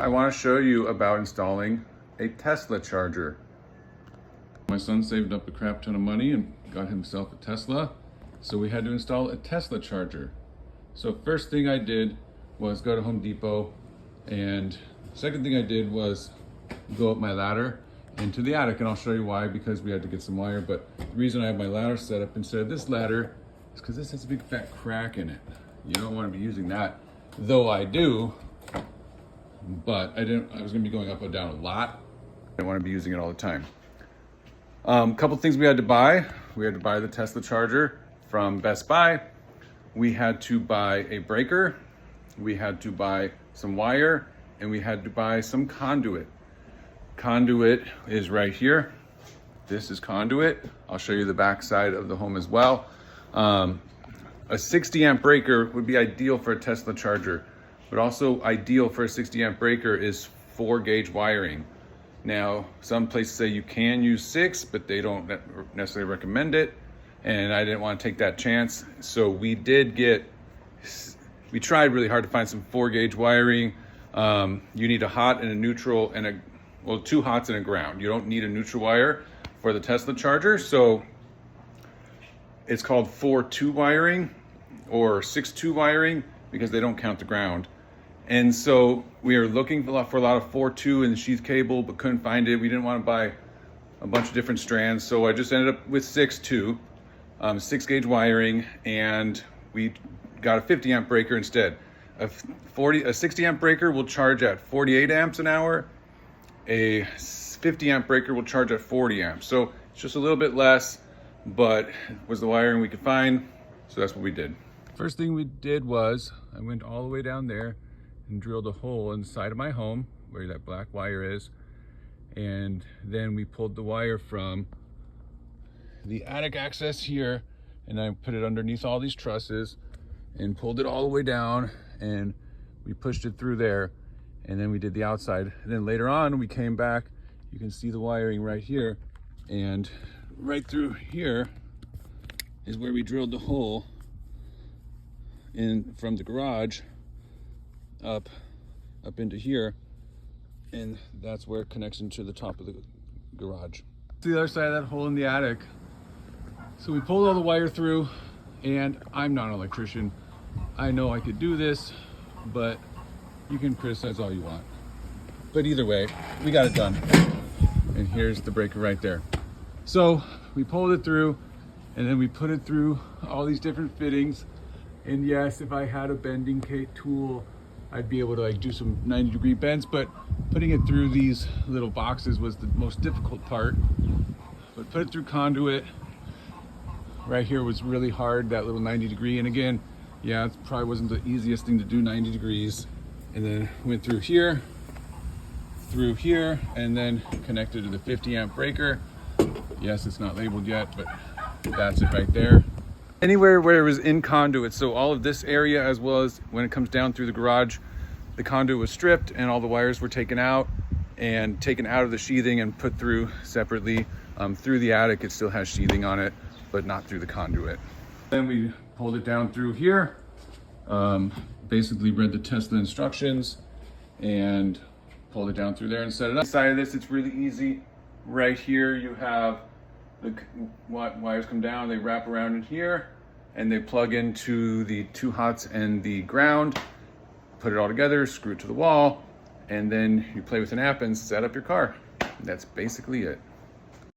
I want to show you about installing a Tesla charger. My son saved up a crap ton of money and got himself a Tesla, so we had to install a Tesla charger. So first thing I did was go to Home Depot, and second thing I did was go up my ladder into the attic, and I'll show you why, because we had to get some wire. But the reason I have my ladder set up instead of this ladder is because this has a big fat crack in it. You don't want to be using that, though I do, but I was gonna be going up and down a lot. I didn't want to be using it all the time. Couple things we had to buy. We had to buy the Tesla charger from Best Buy. We had to buy a breaker. We had to buy some wire, and we had to buy some conduit. Conduit is right here. This is conduit. I'll show you the back side of the home as well. A 60 amp breaker would be ideal for a Tesla charger, but also ideal for a 60 amp breaker is 4-gauge wiring. Now, some places say you can use 6, but they don't necessarily recommend it, and I didn't want to take that chance. So we tried really hard to find some 4-gauge wiring. You need a hot and a neutral and two hots and a ground. You don't need a neutral wire for the Tesla charger, so it's called 4-2 wiring or 6-2 wiring because they don't count the ground. And so we are looking for a lot of 4-2 in the sheath cable, but couldn't find it. We didn't want to buy a bunch of different strands, so I just ended up with 6-2, 6-gauge wiring, and we got a 50 amp breaker instead. A 60 amp breaker will charge at 48 amps an hour. A 50 amp breaker will charge at 40 amps. So it's just a little bit less, but it was the wiring we could find, so that's what we did. First thing we did was I went all the way down there and drilled a hole inside of my home where that black wire is, and then we pulled the wire from the attic access here, and I put it underneath all these trusses and pulled it all the way down, and we pushed it through there, and then we did the outside. And then later on we came back, you can see the wiring right here, and right through here is where we drilled the hole in from the garage up into here, and that's where it connects into the top of the garage. The other side of that hole in the attic. So we pulled all the wire through, and I'm not an electrician. I know I could do this, but you can criticize all you want. But either way, we got it done. And here's the breaker right there. So we pulled it through, and then we put it through all these different fittings. And yes, if I had a bending tool, I'd be able to do some 90-degree bends, but putting it through these little boxes was the most difficult part. But put it through conduit. Right here was really hard, that little 90-degree. And again, yeah, it probably wasn't the easiest thing to do, 90 degrees. And then went through here, and then connected to the 50 amp breaker. Yes, it's not labeled yet, but that's it right there. Anywhere where it was in conduit, so all of this area, as well as when it comes down through the garage, the conduit was stripped and all the wires were taken out and taken out of the sheathing and put through separately. Through the attic, it still has sheathing on it, but not through the conduit. Then we pulled it down through here, basically read the Tesla instructions and pulled it down through there and set it up. Inside of this, it's really easy. Right here, you have the wires come down, they wrap around in here, and they plug into the 2 hots and the ground, put it all together, screw it to the wall, and then you play with an app and set up your car. That's basically it.